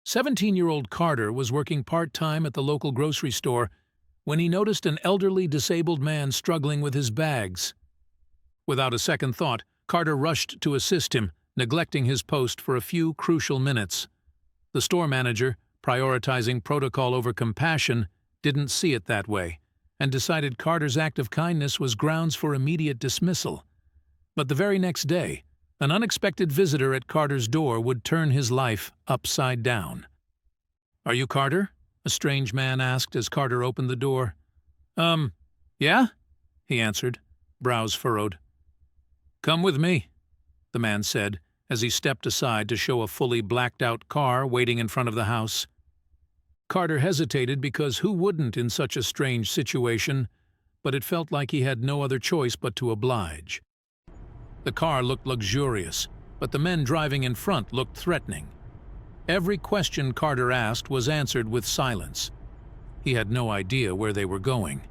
17-year-old Carter was working part-time at the local grocery store when he noticed an elderly disabled man struggling with his bags. Without a second thought, Carter rushed to assist him, neglecting his post for a few crucial minutes. The store manager, prioritizing protocol over compassion, didn't see it that way, and decided Carter's act of kindness was grounds for immediate dismissal. But the very next day, an unexpected visitor at Carter's door would turn his life upside down. "Are you Carter?" a strange man asked as Carter opened the door. Yeah?" he answered, brows furrowed. "Come with me," the man said, as he stepped aside to show a fully blacked-out car waiting in front of the house. Carter hesitated because who wouldn't in such a strange situation, but it felt like he had no other choice but to oblige. The car looked luxurious, but the men driving in front looked threatening. Every question Carter asked was answered with silence. He had no idea where they were going,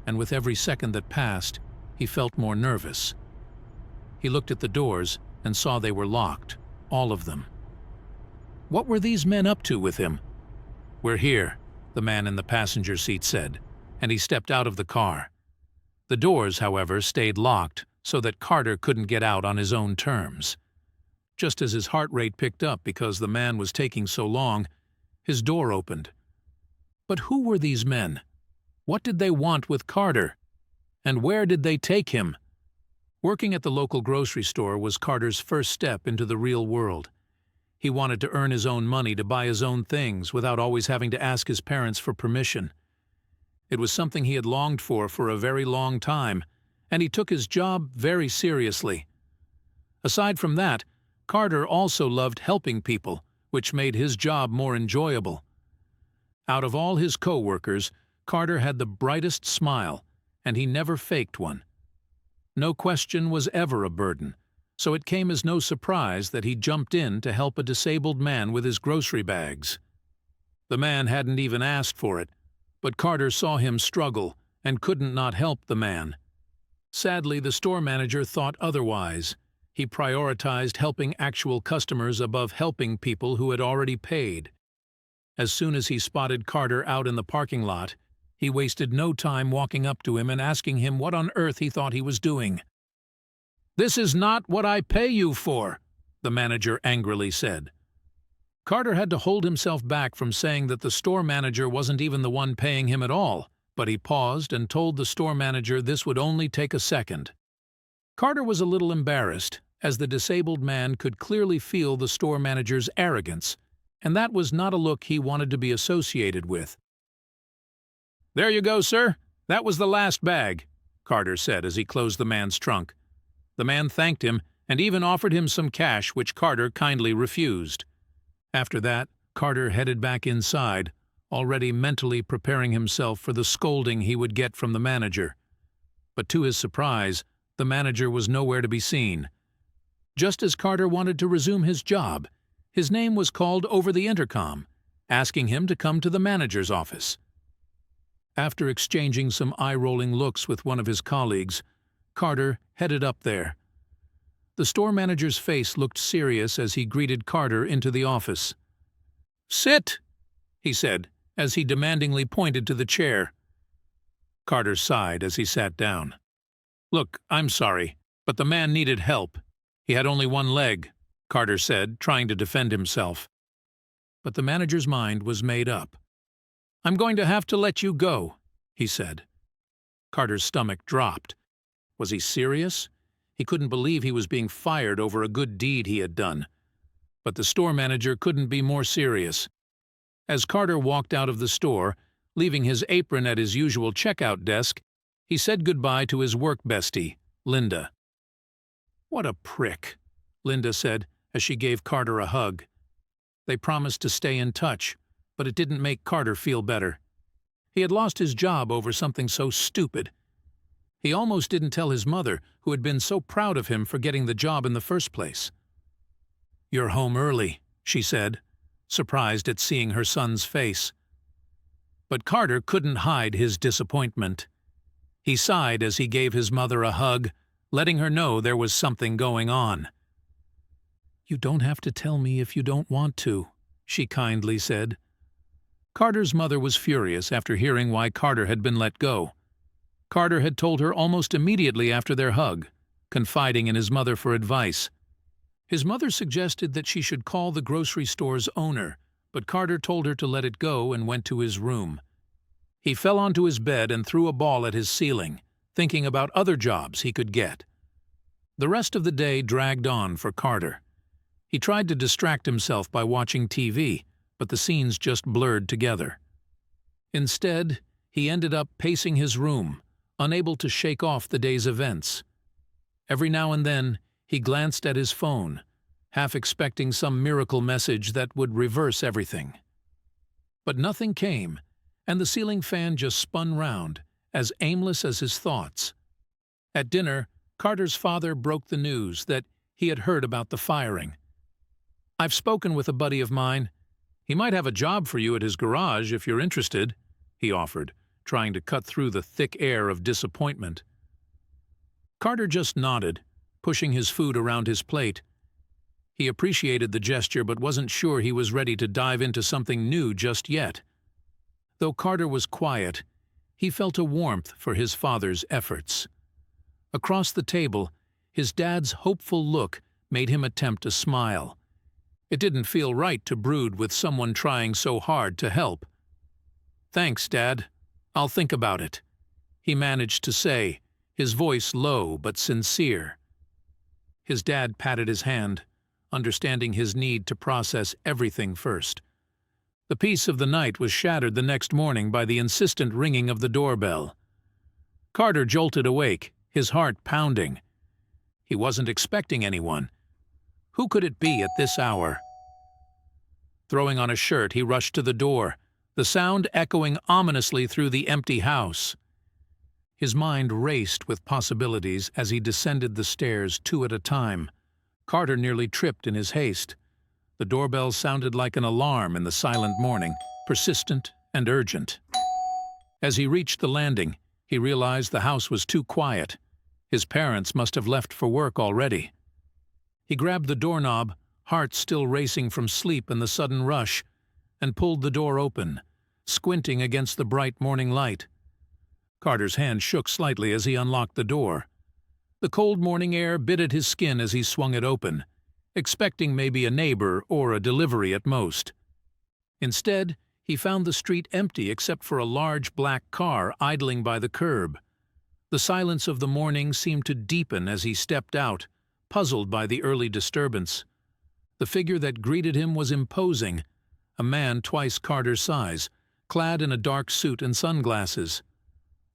and with every second that passed, he felt more nervous. He looked at the doors and saw they were locked, all of them. What were these men up to with him? "We're here," the man in the passenger seat said, and he stepped out of the car. The doors, however, stayed locked so that Carter couldn't get out on his own terms. Just as his heart rate picked up because the man was taking so long, his door opened. But who were these men? What did they want with Carter? And where did they take him? Working at the local grocery store was Carter's first step into the real world. He wanted to earn his own money to buy his own things without always having to ask his parents for permission. It was something he had longed for a very long time, and he took his job very seriously. Aside from that, Carter also loved helping people, which made his job more enjoyable. Out of all his co-workers, Carter had the brightest smile, and he never faked one. No question was ever a burden, so it came as no surprise that he jumped in to help a disabled man with his grocery bags. The man hadn't even asked for it, but Carter saw him struggle and couldn't not help the man. Sadly, the store manager thought otherwise. He prioritized helping actual customers above helping people who had already paid. As soon as he spotted Carter out in the parking lot, he wasted no time walking up to him and asking him what on earth he thought he was doing. "This is not what I pay you for," the manager angrily said. Carter had to hold himself back from saying that the store manager wasn't even the one paying him at all, but he paused and told the store manager this would only take a second. Carter was a little embarrassed, as the disabled man could clearly feel the store manager's arrogance, and that was not a look he wanted to be associated with. "There you go, sir. That was the last bag," Carter said as he closed the man's trunk. The man thanked him and even offered him some cash, which Carter kindly refused. After that, Carter headed back inside, already mentally preparing himself for the scolding he would get from the manager. But to his surprise, the manager was nowhere to be seen. Just as Carter wanted to resume his job, his name was called over the intercom, asking him to come to the manager's office. After exchanging some eye-rolling looks with one of his colleagues, Carter headed up there. The store manager's face looked serious as he greeted Carter into the office. "Sit," he said, as he demandingly pointed to the chair. Carter sighed as he sat down. "Look, I'm sorry, but the man needed help. He had only one leg," Carter said, trying to defend himself. But the manager's mind was made up. "I'm going to have to let you go," he said. Carter's stomach dropped. Was he serious? He couldn't believe he was being fired over a good deed he had done. But the store manager couldn't be more serious. As Carter walked out of the store, leaving his apron at his usual checkout desk, he said goodbye to his work bestie, Linda. "What a prick," Linda said as she gave Carter a hug. They promised to stay in touch, but it didn't make Carter feel better. He had lost his job over something so stupid. He almost didn't tell his mother, who had been so proud of him for getting the job in the first place. "You're home early," she said, surprised at seeing her son's face. But Carter couldn't hide his disappointment. He sighed as he gave his mother a hug, letting her know there was something going on. "You don't have to tell me if you don't want to," she kindly said. Carter's mother was furious after hearing why Carter had been let go. Carter had told her almost immediately after their hug, confiding in his mother for advice. His mother suggested that she should call the grocery store's owner, but Carter told her to let it go and went to his room. He fell onto his bed and threw a ball at his ceiling, thinking about other jobs he could get. The rest of the day dragged on for Carter. He tried to distract himself by watching TV, but the scenes just blurred together. Instead, he ended up pacing his room, unable to shake off the day's events. Every now and then, he glanced at his phone, half expecting some miracle message that would reverse everything. But nothing came, and the ceiling fan just spun round, as aimless as his thoughts. At dinner, Carter's father broke the news that he had heard about the firing. "I've spoken with a buddy of mine. He might have a job for you at his garage if you're interested," he offered, trying to cut through the thick air of disappointment. Carter just nodded, pushing his food around his plate. He appreciated the gesture but wasn't sure he was ready to dive into something new just yet. Though Carter was quiet, he felt a warmth for his father's efforts. Across the table, his dad's hopeful look made him attempt a smile. It didn't feel right to brood with someone trying so hard to help. "Thanks, Dad. I'll think about it," he managed to say, his voice low but sincere. His dad patted his hand, understanding his need to process everything first. The peace of the night was shattered the next morning by the insistent ringing of the doorbell. Carter jolted awake, his heart pounding. He wasn't expecting anyone. Who could it be at this hour? Throwing on a shirt, he rushed to the door, the sound echoing ominously through the empty house. His mind raced with possibilities as he descended the stairs 2 at a time. Carter nearly tripped in his haste. The doorbell sounded like an alarm in the silent morning, persistent and urgent. As he reached the landing, he realized the house was too quiet. His parents must have left for work already. He grabbed the doorknob, heart still racing from sleep and the sudden rush, and pulled the door open, squinting against the bright morning light. Carter's hand shook slightly as he unlocked the door. The cold morning air bit at his skin as he swung it open, expecting maybe a neighbor or a delivery at most. Instead, he found the street empty except for a large black car idling by the curb. The silence of the morning seemed to deepen as he stepped out, puzzled by the early disturbance. The figure that greeted him was imposing, a man twice Carter's size, clad in a dark suit and sunglasses.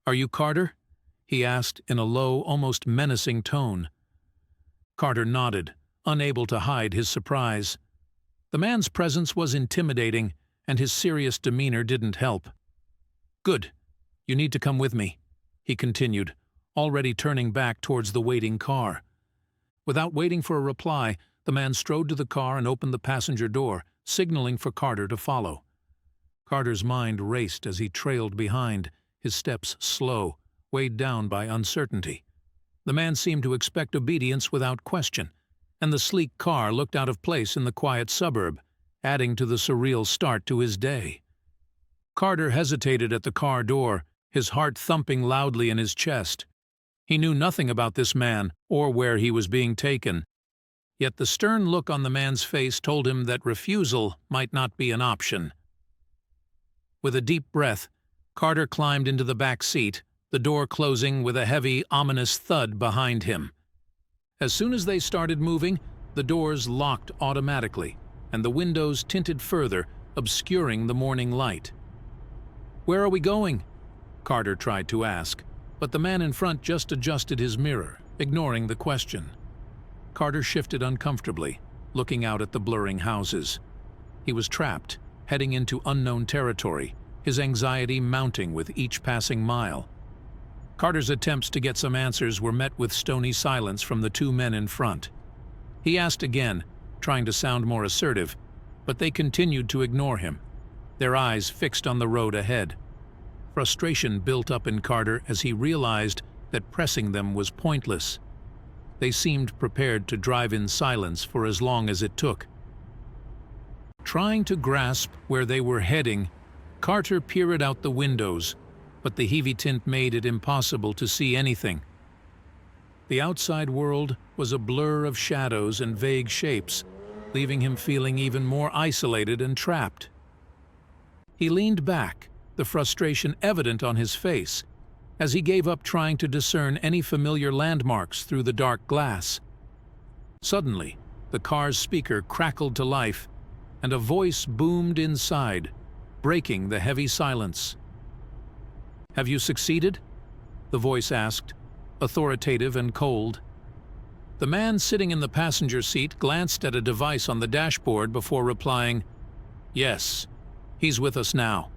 "Are you Carter?" he asked in a low, almost menacing tone. Carter nodded, unable to hide his surprise. The man's presence was intimidating, and his serious demeanor didn't help. "Good. You need to come with me," he continued, already turning back towards the waiting car. Without waiting for a reply, the man strode to the car and opened the passenger door, signaling for Carter to follow. Carter's mind raced as he trailed behind, his steps slow, weighed down by uncertainty. The man seemed to expect obedience without question, and the sleek car looked out of place in the quiet suburb, adding to the surreal start to his day. Carter hesitated at the car door, his heart thumping loudly in his chest. He knew nothing about this man or where he was being taken. Yet the stern look on the man's face told him that refusal might not be an option. With a deep breath, Carter climbed into the back seat, the door closing with a heavy, ominous thud behind him. As soon as they started moving, the doors locked automatically, and the windows tinted further, obscuring the morning light. "Where are we going?" Carter tried to ask, but the man in front just adjusted his mirror, ignoring the question. Carter shifted uncomfortably, looking out at the blurring houses. He was trapped, heading into unknown territory, his anxiety mounting with each passing mile. Carter's attempts to get some answers were met with stony silence from the 2 men in front. He asked again, trying to sound more assertive, but they continued to ignore him, their eyes fixed on the road ahead. Frustration built up in Carter as he realized that pressing them was pointless. They seemed prepared to drive in silence for as long as it took. Trying to grasp where they were heading, Carter peered out the windows, but the heavy tint made it impossible to see anything. The outside world was a blur of shadows and vague shapes, leaving him feeling even more isolated and trapped. He leaned back, the frustration evident on his face, as he gave up trying to discern any familiar landmarks through the dark glass. Suddenly, the car's speaker crackled to life, and a voice boomed inside, breaking the heavy silence. "Have you succeeded?" the voice asked, authoritative and cold. The man sitting in the passenger seat glanced at a device on the dashboard before replying, "Yes, he's with us now."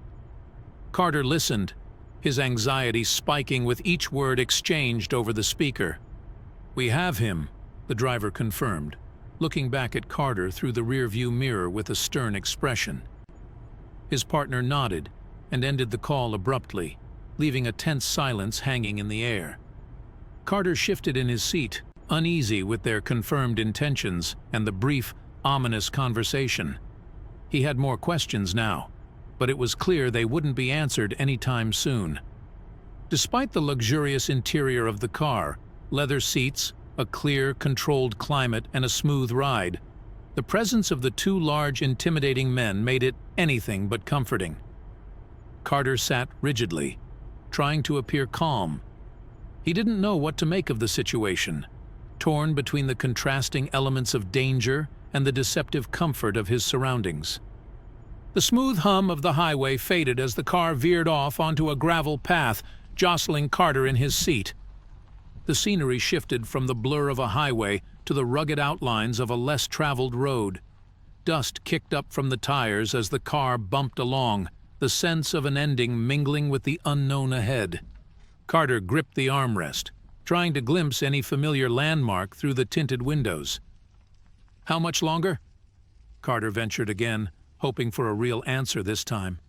Carter listened, his anxiety spiking with each word exchanged over the speaker. "We have him," the driver confirmed, looking back at Carter through the rearview mirror with a stern expression. His partner nodded and ended the call abruptly, leaving a tense silence hanging in the air. Carter shifted in his seat, uneasy with their confirmed intentions and the brief, ominous conversation. He had more questions now, but it was clear they wouldn't be answered anytime soon. Despite the luxurious interior of the car, leather seats, a clear, controlled climate, and a smooth ride, the presence of the two large, intimidating men made it anything but comforting. Carter sat rigidly, trying to appear calm. He didn't know what to make of the situation, torn between the contrasting elements of danger and the deceptive comfort of his surroundings. The smooth hum of the highway faded as the car veered off onto a gravel path, jostling Carter in his seat. The scenery shifted from the blur of a highway to the rugged outlines of a less traveled road. Dust kicked up from the tires as the car bumped along, the sense of an ending mingling with the unknown ahead. Carter gripped the armrest, trying to glimpse any familiar landmark through the tinted windows. "How much longer?" Carter ventured again, hoping for a real answer this time.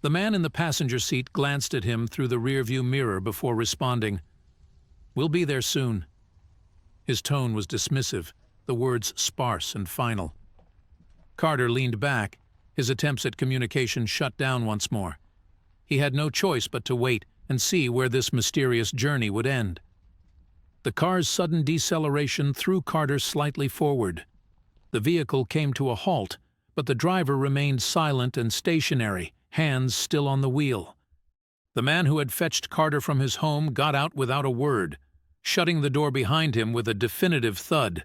The man in the passenger seat glanced at him through the rearview mirror before responding, "We'll be there soon." His tone was dismissive, the words sparse and final. Carter leaned back, his attempts at communication shut down once more. He had no choice but to wait and see where this mysterious journey would end. The car's sudden deceleration threw Carter slightly forward. The vehicle came to a halt, but the driver remained silent and stationary, hands still on the wheel. The man who had fetched Carter from his home got out without a word, shutting the door behind him with a definitive thud.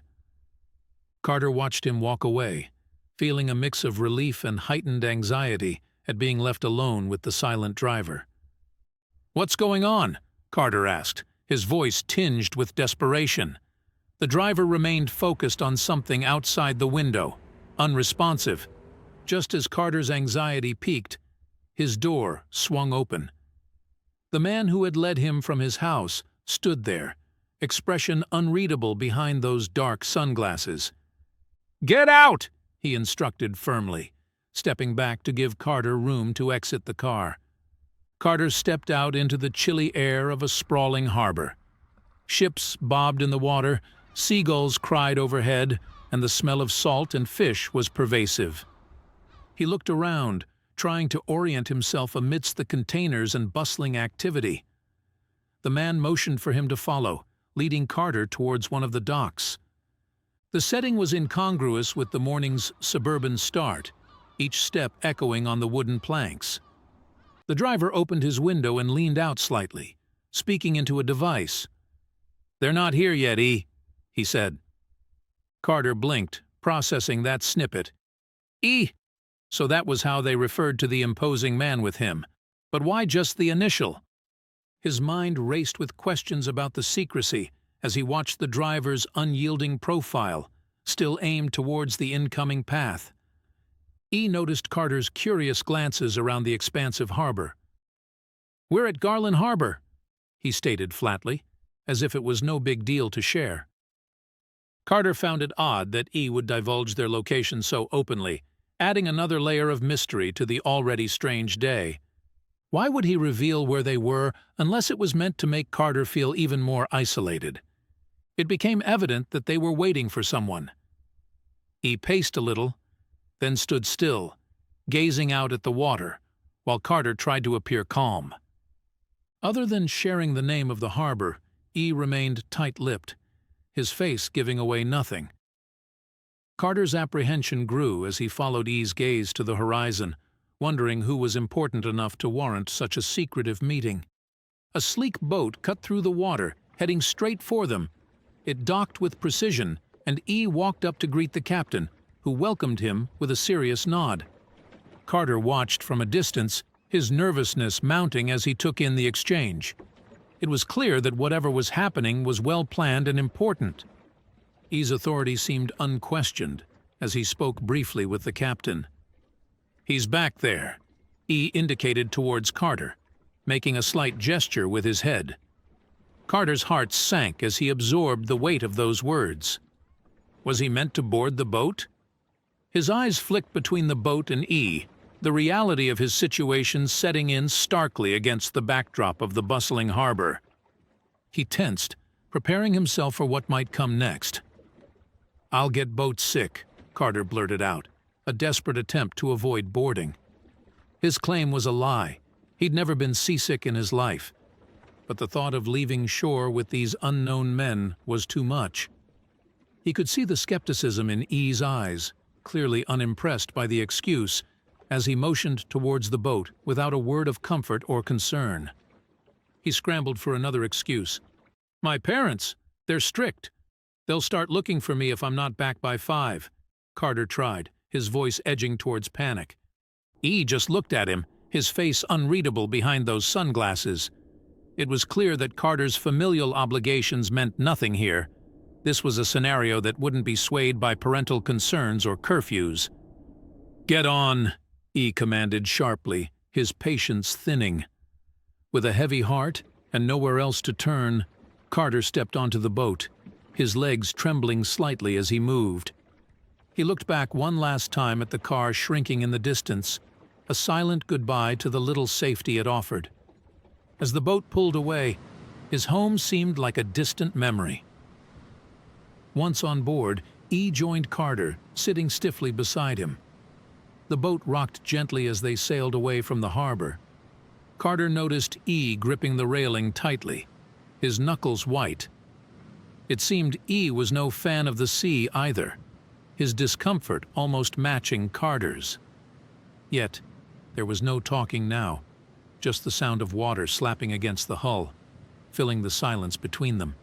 Carter watched him walk away, feeling a mix of relief and heightened anxiety at being left alone with the silent driver. "What's going on?" Carter asked, his voice tinged with desperation. The driver remained focused on something outside the window, unresponsive. Just as Carter's anxiety peaked, his door swung open. The man who had led him from his house stood there, expression unreadable behind those dark sunglasses. "Get out!" he instructed firmly, stepping back to give Carter room to exit the car. Carter stepped out into the chilly air of a sprawling harbor. Ships bobbed in the water, seagulls cried overhead, and the smell of salt and fish was pervasive. He looked around, trying to orient himself amidst the containers and bustling activity. The man motioned for him to follow, leading Carter towards one of the docks. The setting was incongruous with the morning's suburban start, each step echoing on the wooden planks. The driver opened his window and leaned out slightly, speaking into a device. "They're not here yet, E," he said. Carter blinked, processing that snippet. "E!" So that was how they referred to the imposing man with him. But why just the initial? His mind raced with questions about the secrecy as he watched the driver's unyielding profile, still aimed towards the incoming path. E noticed Carter's curious glances around the expansive harbor. "We're at Garland Harbor," he stated flatly, as if it was no big deal to share. Carter found it odd that E would divulge their location so openly, adding another layer of mystery to the already strange day. Why would he reveal where they were unless it was meant to make Carter feel even more isolated? It became evident that they were waiting for someone. E paced a little, then stood still, gazing out at the water, while Carter tried to appear calm. Other than sharing the name of the harbor, E remained tight-lipped, his face giving away nothing. Carter's apprehension grew as he followed E's gaze to the horizon, wondering who was important enough to warrant such a secretive meeting. A sleek boat cut through the water, heading straight for them. It docked with precision, and E walked up to greet the captain, who welcomed him with a serious nod. Carter watched from a distance, his nervousness mounting as he took in the exchange. It was clear that whatever was happening was well planned and important. E's authority seemed unquestioned as he spoke briefly with the captain. "He's back there," E indicated towards Carter, making a slight gesture with his head. Carter's heart sank as he absorbed the weight of those words. Was he meant to board the boat? His eyes flicked between the boat and E, the reality of his situation setting in starkly against the backdrop of the bustling harbor. He tensed, preparing himself for what might come next. "I'll get boat sick," Carter blurted out, a desperate attempt to avoid boarding. His claim was a lie. He'd never been seasick in his life. But the thought of leaving shore with these unknown men was too much. He could see the skepticism in E's eyes, clearly unimpressed by the excuse, as he motioned towards the boat without a word of comfort or concern. He scrambled for another excuse. "My parents! They're strict. They'll start looking for me if I'm not back by 5. Carter tried, his voice edging towards panic. E just looked at him, his face unreadable behind those sunglasses. It was clear that Carter's familial obligations meant nothing here. This was a scenario that wouldn't be swayed by parental concerns or curfews. "Get on," E commanded sharply, his patience thinning. With a heavy heart and nowhere else to turn, Carter stepped onto the boat, his legs trembling slightly as he moved. He looked back one last time at the car shrinking in the distance, a silent goodbye to the little safety it offered. As the boat pulled away, his home seemed like a distant memory. Once on board, E joined Carter, sitting stiffly beside him. The boat rocked gently as they sailed away from the harbor. Carter noticed E gripping the railing tightly, his knuckles white. It seemed E was no fan of the sea either, his discomfort almost matching Carter's. Yet, there was no talking now, just the sound of water slapping against the hull, filling the silence between them.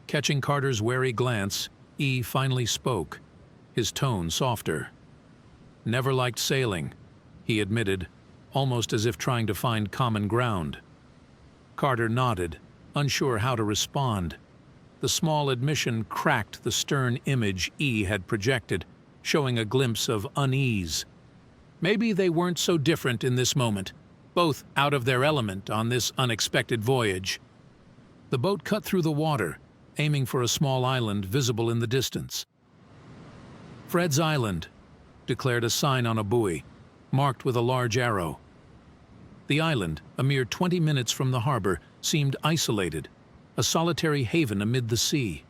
Catching Carter's wary glance, E finally spoke, his tone softer. "Never liked sailing," he admitted, almost as if trying to find common ground. Carter nodded, unsure how to respond. The small admission cracked the stern image E had projected, showing a glimpse of unease. Maybe they weren't so different in this moment, both out of their element on this unexpected voyage. The boat cut through the water, aiming for a small island visible in the distance. "Fred's Island," declared a sign on a buoy, marked with a large arrow. The island, a mere 20 minutes from the harbor, seemed isolated, a solitary haven amid the sea.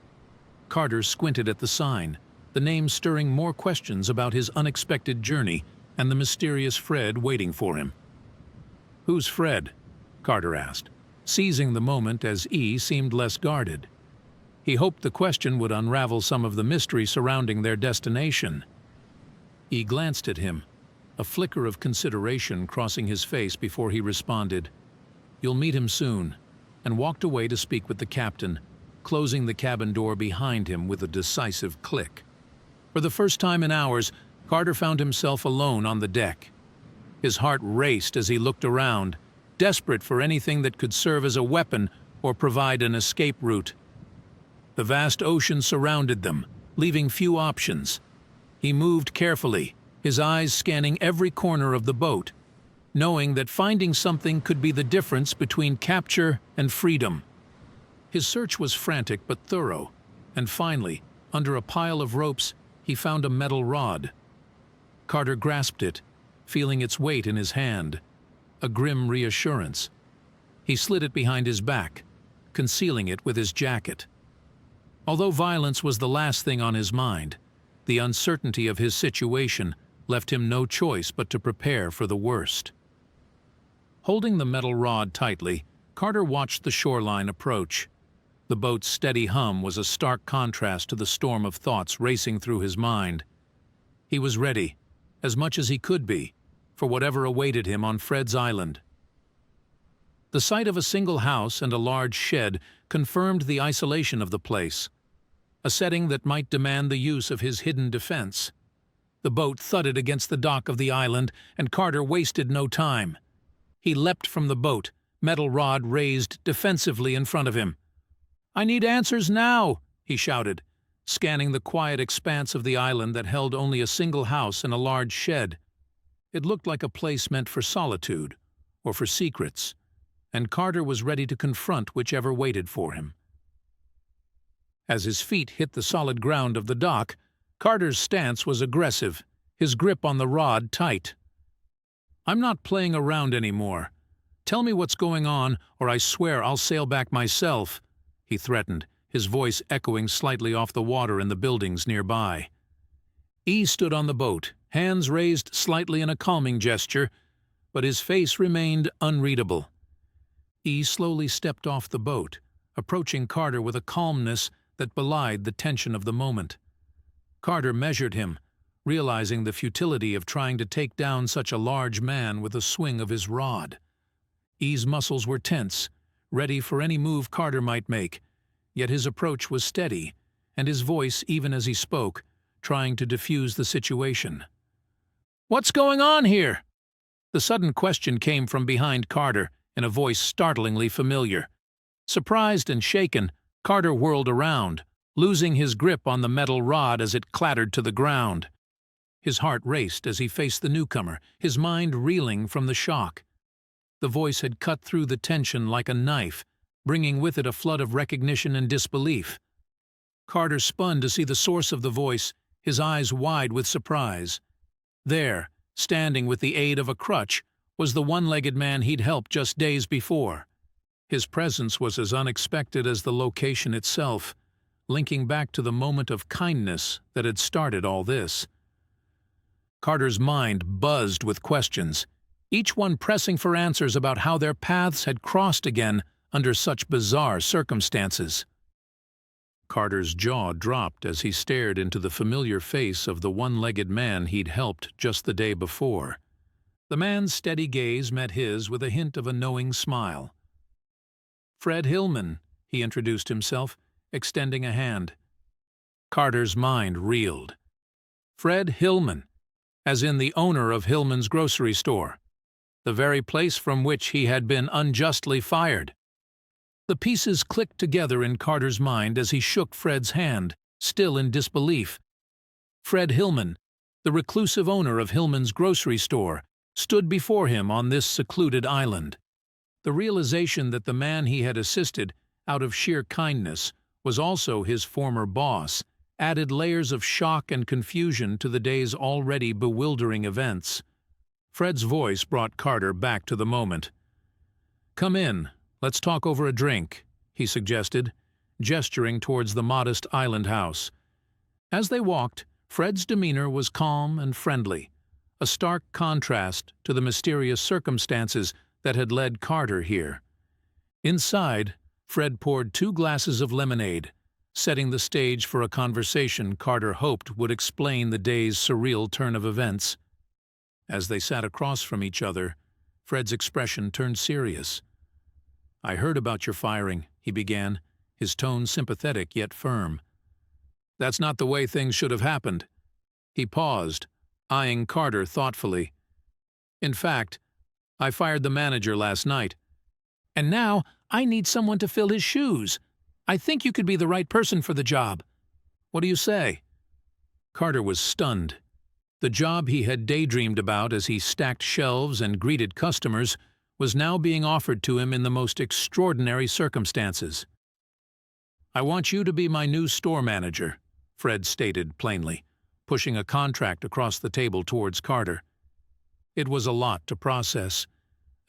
Carter squinted at the sign, the name stirring more questions about his unexpected journey and the mysterious Fred waiting for him. "Who's Fred?" Carter asked, seizing the moment as E seemed less guarded. He hoped the question would unravel some of the mystery surrounding their destination. E glanced at him, a flicker of consideration crossing his face before he responded, "You'll meet him soon," and walked away to speak with the captain, closing the cabin door behind him with a decisive click. For the first time in hours, Carter found himself alone on the deck. His heart raced as he looked around, desperate for anything that could serve as a weapon or provide an escape route. The vast ocean surrounded them, leaving few options. He moved carefully, his eyes scanning every corner of the boat, knowing that finding something could be the difference between capture and freedom. His search was frantic but thorough, and finally, under a pile of ropes, he found a metal rod. Carter grasped it, feeling its weight in his hand, a grim reassurance. He slid it behind his back, concealing it with his jacket. Although violence was the last thing on his mind, The uncertainty of his situation left him no choice but to prepare for the worst. Holding the metal rod tightly, Carter watched the shoreline approach. The boat's steady hum was a stark contrast to the storm of thoughts racing through his mind. He was ready, as much as he could be, for whatever awaited him on Fred's Island. The sight of a single house and a large shed confirmed the isolation of the place, a setting that might demand the use of his hidden defense. The boat thudded against the dock of the island, and Carter wasted no time. He leapt from the boat, metal rod raised defensively in front of him. "I need answers now," he shouted, scanning the quiet expanse of the island that held only a single house and a large shed. It looked like a place meant for solitude, or for secrets, and Carter was ready to confront whichever waited for him. As his feet hit the solid ground of the dock, Carter's stance was aggressive, his grip on the rod tight. "I'm not playing around anymore. Tell me what's going on, or I swear I'll sail back myself," he threatened, his voice echoing slightly off the water in the buildings nearby. E stood on the boat, hands raised slightly in a calming gesture, but his face remained unreadable. E slowly stepped off the boat, approaching Carter with a calmness that belied the tension of the moment. Carter measured him, realizing the futility of trying to take down such a large man with a swing of his rod. E's muscles were tense, ready for any move Carter might make, yet his approach was steady, and his voice, even as he spoke, trying to defuse the situation. "What's going on here?" The sudden question came from behind Carter, in a voice startlingly familiar. Surprised and shaken, Carter whirled around, losing his grip on the metal rod as it clattered to the ground. His heart raced as he faced the newcomer, his mind reeling from the shock. The voice had cut through the tension like a knife, bringing with it a flood of recognition and disbelief. Carter spun to see the source of the voice, his eyes wide with surprise. There, standing with the aid of a crutch, was the one-legged man he'd helped just days before. His presence was as unexpected as the location itself, linking back to the moment of kindness that had started all this. Carter's mind buzzed with questions, each one pressing for answers about how their paths had crossed again under such bizarre circumstances. Carter's jaw dropped as he stared into the familiar face of the one-legged man he'd helped just the day before. The man's steady gaze met his with a hint of a knowing smile. "Fred Hillman," he introduced himself, extending a hand. Carter's mind reeled. Fred Hillman, as in the owner of Hillman's grocery store, the very place from which he had been unjustly fired. The pieces clicked together in Carter's mind as he shook Fred's hand, still in disbelief. Fred Hillman, the reclusive owner of Hillman's grocery store, stood before him on this secluded island. The realization that the man he had assisted, out of sheer kindness, was also his former boss, added layers of shock and confusion to the day's already bewildering events. Fred's voice brought Carter back to the moment. "Come in, let's talk over a drink," he suggested, gesturing towards the modest island house. As they walked, Fred's demeanor was calm and friendly, a stark contrast to the mysterious circumstances that had led Carter here. Inside, Fred poured 2 glasses of lemonade, setting the stage for a conversation Carter hoped would explain the day's surreal turn of events. As they sat across from each other, Fred's expression turned serious. "I heard about your firing," he began, his tone sympathetic yet firm. "That's not the way things should have happened." He paused, eyeing Carter thoughtfully. "In fact, I fired the manager last night. And now I need someone to fill his shoes. I think you could be the right person for the job. What do you say?" Carter was stunned. The job he had daydreamed about as he stacked shelves and greeted customers was now being offered to him in the most extraordinary circumstances. "I want you to be my new store manager," Fred stated plainly, pushing a contract across the table towards Carter. It was a lot to process,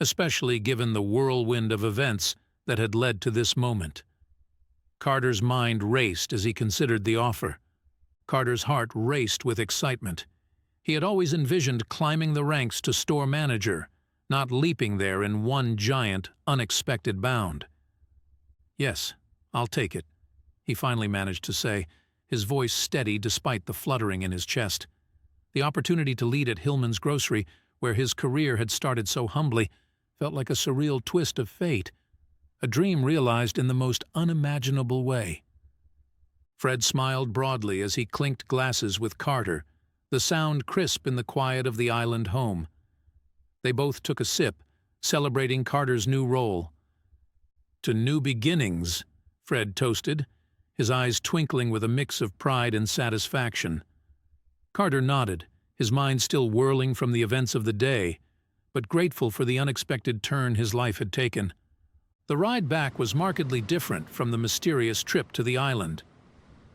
especially given the whirlwind of events that had led to this moment. Carter's mind raced as he considered the offer. Carter's heart raced with excitement. He had always envisioned climbing the ranks to store manager, not leaping there in one giant, unexpected bound. "Yes, I'll take it," he finally managed to say, his voice steady despite the fluttering in his chest. The opportunity to lead at Hillman's Grocery, where his career had started so humbly, felt like a surreal twist of fate, a dream realized in the most unimaginable way. Fred smiled broadly as he clinked glasses with Carter, the sound crisp in the quiet of the island home. They both took a sip, celebrating Carter's new role. "To new beginnings," Fred toasted, his eyes twinkling with a mix of pride and satisfaction. Carter nodded, his mind still whirling from the events of the day, but grateful for the unexpected turn his life had taken. The ride back was markedly different from the mysterious trip to the island.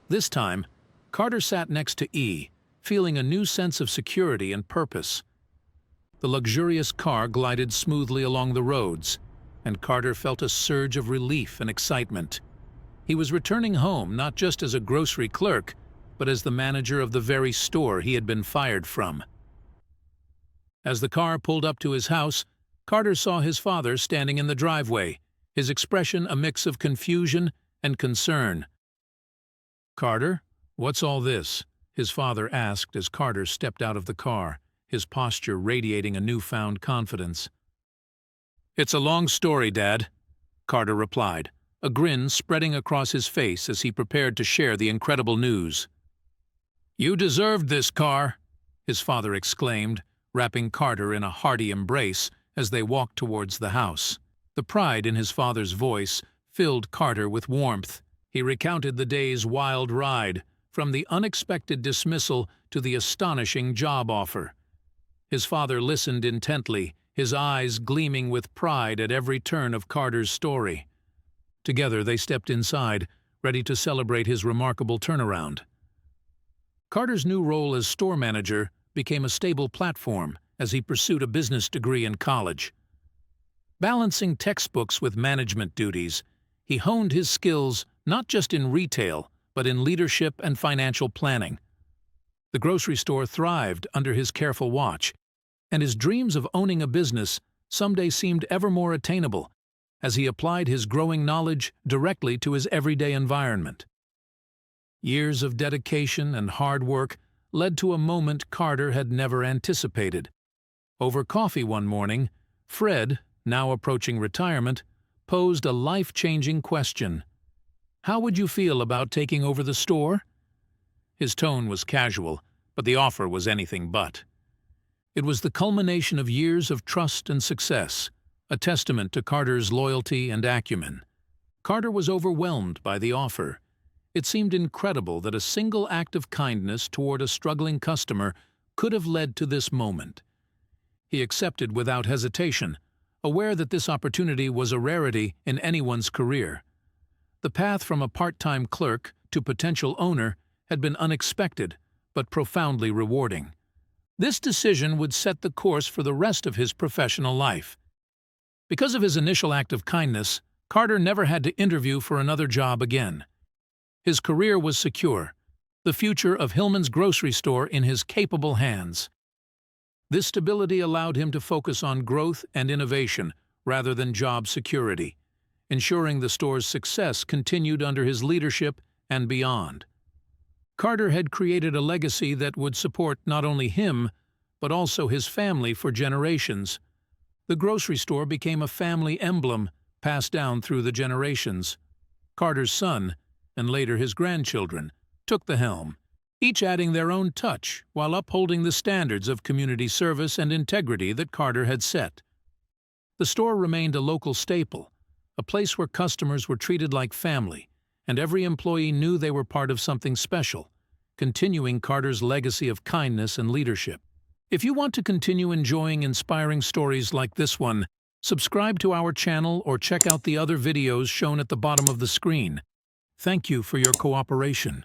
This time, Carter sat next to E, feeling a new sense of security and purpose. The luxurious car glided smoothly along the roads, and Carter felt a surge of relief and excitement. He was returning home not just as a grocery clerk, but as the manager of the very store he had been fired from. As the car pulled up to his house, Carter saw his father standing in the driveway, his expression a mix of confusion and concern. "Carter, what's all this?" his father asked as Carter stepped out of the car, his posture radiating a newfound confidence. "It's a long story, Dad," Carter replied, a grin spreading across his face as he prepared to share the incredible news. "You deserved this car," his father exclaimed, wrapping Carter in a hearty embrace as they walked towards the house. The pride in his father's voice filled Carter with warmth. He recounted the day's wild ride, from the unexpected dismissal to the astonishing job offer. His father listened intently, his eyes gleaming with pride at every turn of Carter's story. Together they stepped inside, ready to celebrate his remarkable turnaround. Carter's new role as store manager became a stable platform as he pursued a business degree in college. Balancing textbooks with management duties, he honed his skills not just in retail, but in leadership and financial planning. The grocery store thrived under his careful watch, and his dreams of owning a business someday seemed ever more attainable as he applied his growing knowledge directly to his everyday environment. Years of dedication and hard work led to a moment Carter had never anticipated. Over coffee one morning, Fred, now approaching retirement, posed a life-changing question. "How would you feel about taking over the store?" His tone was casual, but the offer was anything but. It was the culmination of years of trust and success, a testament to Carter's loyalty and acumen. Carter was overwhelmed by the offer. It seemed incredible that a single act of kindness toward a struggling customer could have led to this moment. He accepted without hesitation, aware that this opportunity was a rarity in anyone's career. The path from a part-time clerk to potential owner had been unexpected, but profoundly rewarding. This decision would set the course for the rest of his professional life. Because of his initial act of kindness, Carter never had to interview for another job again. His career was secure, the future of Hillman's grocery store in his capable hands. This stability allowed him to focus on growth and innovation rather than job security, ensuring the store's success continued under his leadership and beyond. Carter had created a legacy that would support not only him, but also his family for generations. The grocery store became a family emblem passed down through the generations. Carter's son, and later his grandchildren, took the helm, each adding their own touch while upholding the standards of community service and integrity that Carter had set. The store remained a local staple, a place where customers were treated like family, and every employee knew they were part of something special, continuing Carter's legacy of kindness and leadership. If you want to continue enjoying inspiring stories like this one, subscribe to our channel or check out the other videos shown at the bottom of the screen. Thank you for your cooperation.